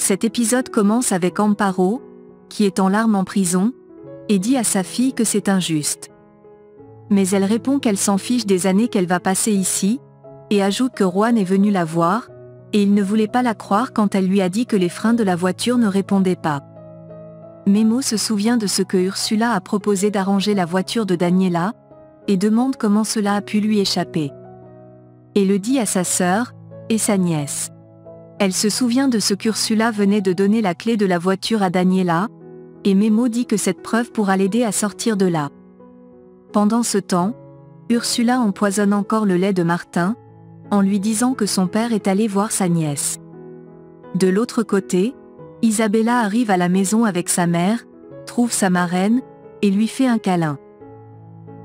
Cet épisode commence avec Amparo, qui est en larmes en prison, et dit à sa fille que c'est injuste. Mais elle répond qu'elle s'en fiche des années qu'elle va passer ici, et ajoute que Juan est venu la voir, et il ne voulait pas la croire quand elle lui a dit que les freins de la voiture ne répondaient pas. Memo se souvient de ce que Ursula a proposé d'arranger la voiture de Daniela, et demande comment cela a pu lui échapper. Et le dit à sa sœur, et sa nièce. Elle se souvient de ce qu'Ursula venait de donner la clé de la voiture à Daniela, et Memo dit que cette preuve pourra l'aider à sortir de là. Pendant ce temps, Ursula empoisonne encore le lait de Martin, en lui disant que son père est allé voir sa nièce. De l'autre côté, Isabella arrive à la maison avec sa mère, trouve sa marraine, et lui fait un câlin.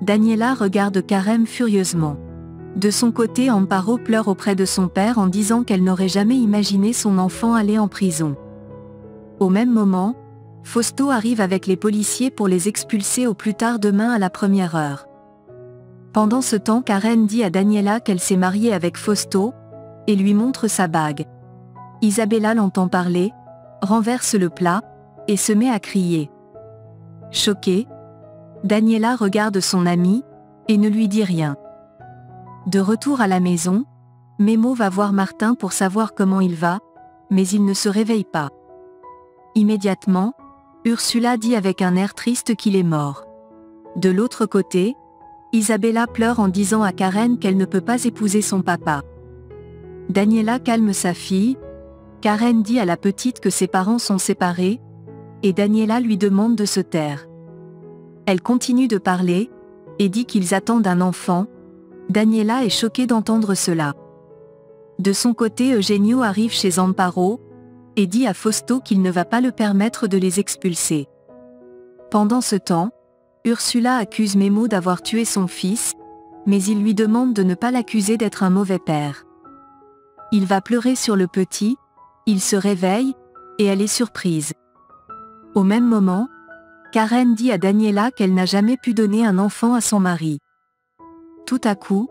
Daniela regarde Carême furieusement. De son côté, Amparo pleure auprès de son père en disant qu'elle n'aurait jamais imaginé son enfant aller en prison. Au même moment, Fausto arrive avec les policiers pour les expulser au plus tard demain à la première heure. Pendant ce temps, Karen dit à Daniela qu'elle s'est mariée avec Fausto, et lui montre sa bague. Isabella l'entend parler, renverse le plat, et se met à crier. Choquée, Daniela regarde son amie, et ne lui dit rien. De retour à la maison, Memo va voir Martin pour savoir comment il va, mais il ne se réveille pas. Immédiatement, Ursula dit avec un air triste qu'il est mort. De l'autre côté, Isabella pleure en disant à Karen qu'elle ne peut pas épouser son papa. Daniela calme sa fille, Karen dit à la petite que ses parents sont séparés, et Daniela lui demande de se taire. Elle continue de parler, et dit qu'ils attendent un enfant. Daniela est choquée d'entendre cela. De son côté, Eugenio arrive chez Amparo, et dit à Fausto qu'il ne va pas le permettre de les expulser. Pendant ce temps, Ursula accuse Memo d'avoir tué son fils, mais il lui demande de ne pas l'accuser d'être un mauvais père. Il va pleurer sur le petit, il se réveille, et elle est surprise. Au même moment, Karen dit à Daniela qu'elle n'a jamais pu donner un enfant à son mari. Tout à coup,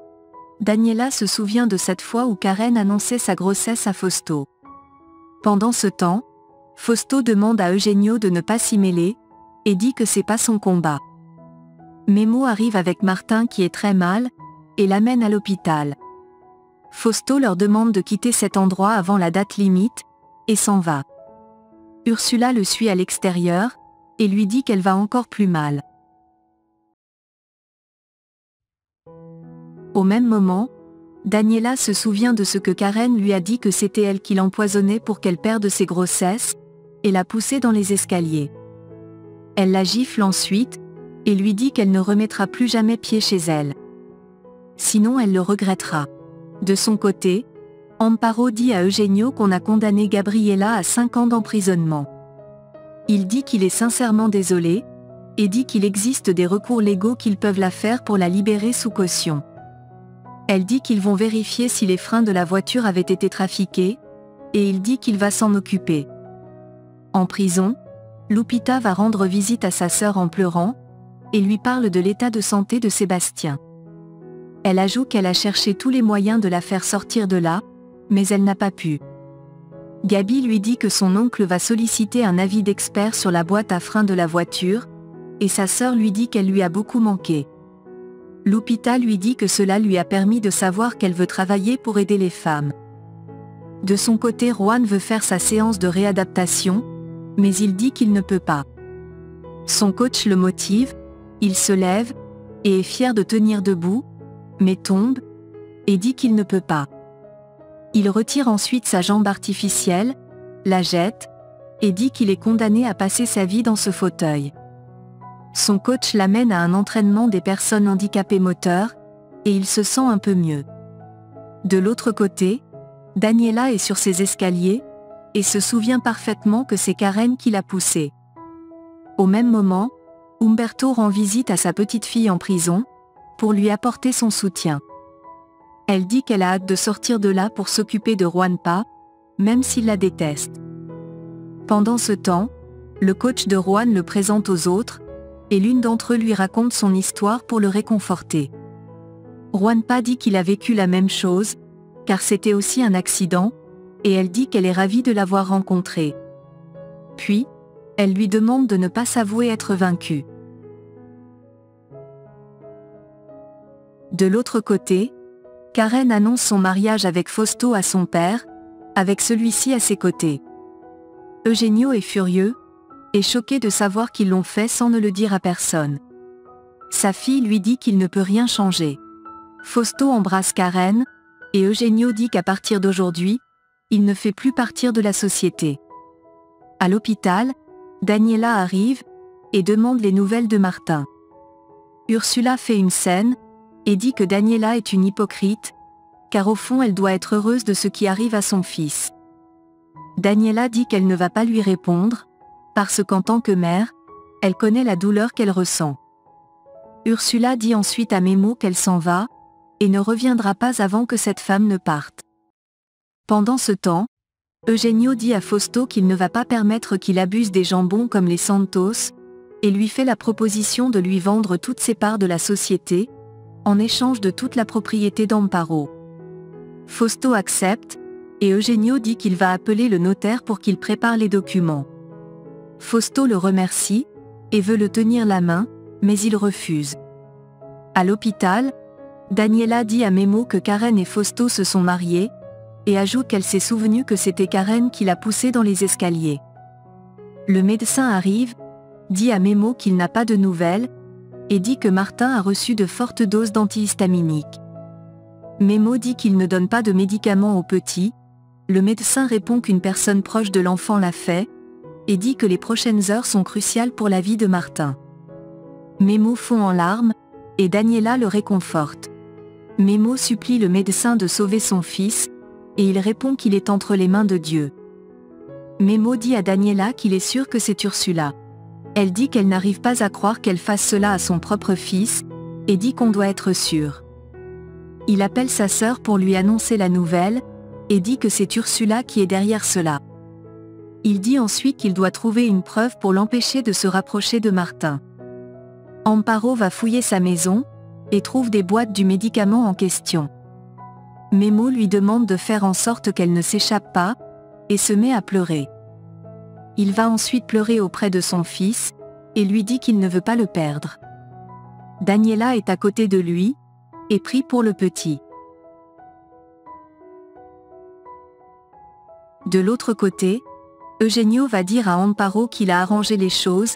Daniela se souvient de cette fois où Karen annonçait sa grossesse à Fausto. Pendant ce temps, Fausto demande à Eugenio de ne pas s'y mêler, et dit que c'est pas son combat. Memo arrive avec Martin qui est très mal, et l'amène à l'hôpital. Fausto leur demande de quitter cet endroit avant la date limite, et s'en va. Ursula le suit à l'extérieur, et lui dit qu'elle va encore plus mal. Au même moment, Daniela se souvient de ce que Karen lui a dit que c'était elle qui l'empoisonnait pour qu'elle perde ses grossesses, et l'a poussée dans les escaliers. Elle la gifle ensuite, et lui dit qu'elle ne remettra plus jamais pied chez elle. Sinon elle le regrettera. De son côté, Amparo dit à Eugenio qu'on a condamné Gabriela à 5 ans d'emprisonnement. Il dit qu'il est sincèrement désolé, et dit qu'il existe des recours légaux qu'ils peuvent la faire pour la libérer sous caution. Elle dit qu'ils vont vérifier si les freins de la voiture avaient été trafiqués, et il dit qu'il va s'en occuper. En prison, Lupita va rendre visite à sa sœur en pleurant, et lui parle de l'état de santé de Sébastien. Elle ajoute qu'elle a cherché tous les moyens de la faire sortir de là, mais elle n'a pas pu. Gabi lui dit que son oncle va solliciter un avis d'expert sur la boîte à freins de la voiture, et sa sœur lui dit qu'elle lui a beaucoup manqué. Lupita lui dit que cela lui a permis de savoir qu'elle veut travailler pour aider les femmes. De son côté, Juan veut faire sa séance de réadaptation, mais il dit qu'il ne peut pas. Son coach le motive, il se lève, et est fier de tenir debout, mais tombe, et dit qu'il ne peut pas. Il retire ensuite sa jambe artificielle, la jette, et dit qu'il est condamné à passer sa vie dans ce fauteuil. Son coach l'amène à un entraînement des personnes handicapées moteurs, et il se sent un peu mieux. De l'autre côté, Daniela est sur ses escaliers, et se souvient parfaitement que c'est Karen qui l'a poussée. Au même moment, Humberto rend visite à sa petite fille en prison, pour lui apporter son soutien. Elle dit qu'elle a hâte de sortir de là pour s'occuper de Juanpa, même s'il la déteste. Pendant ce temps, le coach de Juan le présente aux autres, et l'une d'entre eux lui raconte son histoire pour le réconforter. Juanpa dit qu'il a vécu la même chose, car c'était aussi un accident, et elle dit qu'elle est ravie de l'avoir rencontré. Puis, elle lui demande de ne pas s'avouer être vaincue. De l'autre côté, Karen annonce son mariage avec Fausto à son père, avec celui-ci à ses côtés. Eugenio est furieux, et choqué de savoir qu'ils l'ont fait sans ne le dire à personne. Sa fille lui dit qu'il ne peut rien changer. Fausto embrasse Karen, et Eugenio dit qu'à partir d'aujourd'hui, il ne fait plus partir de la société. À l'hôpital, Daniela arrive, et demande les nouvelles de Martin. Ursula fait une scène, et dit que Daniela est une hypocrite, car au fond elle doit être heureuse de ce qui arrive à son fils. Daniela dit qu'elle ne va pas lui répondre, parce qu'en tant que mère, elle connaît la douleur qu'elle ressent. Ursula dit ensuite à Memo qu'elle s'en va, et ne reviendra pas avant que cette femme ne parte. Pendant ce temps, Eugenio dit à Fausto qu'il ne va pas permettre qu'il abuse des jambons comme les Santos, et lui fait la proposition de lui vendre toutes ses parts de la société, en échange de toute la propriété d'Amparo. Fausto accepte, et Eugenio dit qu'il va appeler le notaire pour qu'il prépare les documents. Fausto le remercie, et veut le tenir la main, mais il refuse. À l'hôpital, Daniela dit à Memo que Karen et Fausto se sont mariés, et ajoute qu'elle s'est souvenue que c'était Karen qui l'a poussé dans les escaliers. Le médecin arrive, dit à Memo qu'il n'a pas de nouvelles, et dit que Martin a reçu de fortes doses d'antihistaminiques. Memo dit qu'il ne donne pas de médicaments aux petits, le médecin répond qu'une personne proche de l'enfant l'a fait, et dit que les prochaines heures sont cruciales pour la vie de Martin. Memo fond en larmes, et Daniela le réconforte. Memo supplie le médecin de sauver son fils, et il répond qu'il est entre les mains de Dieu. Memo dit à Daniela qu'il est sûr que c'est Ursula. Elle dit qu'elle n'arrive pas à croire qu'elle fasse cela à son propre fils, et dit qu'on doit être sûr. Il appelle sa sœur pour lui annoncer la nouvelle, et dit que c'est Ursula qui est derrière cela. Il dit ensuite qu'il doit trouver une preuve pour l'empêcher de se rapprocher de Martin. Amparo va fouiller sa maison, et trouve des boîtes du médicament en question. Memo lui demande de faire en sorte qu'elle ne s'échappe pas, et se met à pleurer. Il va ensuite pleurer auprès de son fils, et lui dit qu'il ne veut pas le perdre. Daniela est à côté de lui, et prie pour le petit. De l'autre côté, Eugenio va dire à Amparo qu'il a arrangé les choses,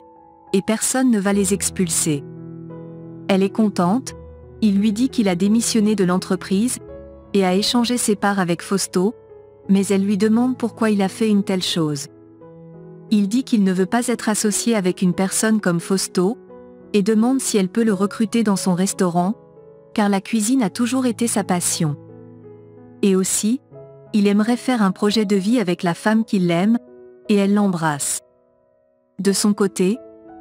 et personne ne va les expulser. Elle est contente, il lui dit qu'il a démissionné de l'entreprise, et a échangé ses parts avec Fausto, mais elle lui demande pourquoi il a fait une telle chose. Il dit qu'il ne veut pas être associé avec une personne comme Fausto, et demande si elle peut le recruter dans son restaurant, car la cuisine a toujours été sa passion. Et aussi, il aimerait faire un projet de vie avec la femme qu'il aime, et elle l'embrasse. De son côté,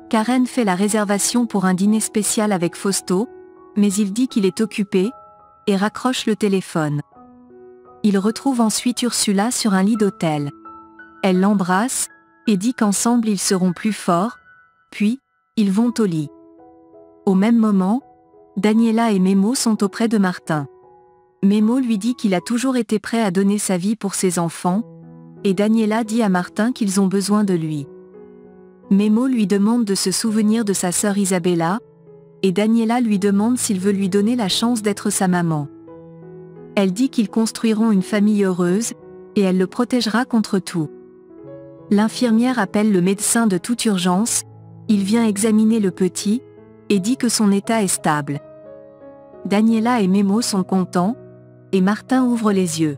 Karen fait la réservation pour un dîner spécial avec Fausto, mais il dit qu'il est occupé, et raccroche le téléphone. Il retrouve ensuite Ursula sur un lit d'hôtel. Elle l'embrasse, et dit qu'ensemble ils seront plus forts, puis, ils vont au lit. Au même moment, Daniela et Memo sont auprès de Martin. Memo lui dit qu'il a toujours été prêt à donner sa vie pour ses enfants, et Daniela dit à Martin qu'ils ont besoin de lui. Memo lui demande de se souvenir de sa sœur Isabella, et Daniela lui demande s'il veut lui donner la chance d'être sa maman. Elle dit qu'ils construiront une famille heureuse, et elle le protégera contre tout. L'infirmière appelle le médecin de toute urgence, il vient examiner le petit, et dit que son état est stable. Daniela et Memo sont contents, et Martin ouvre les yeux.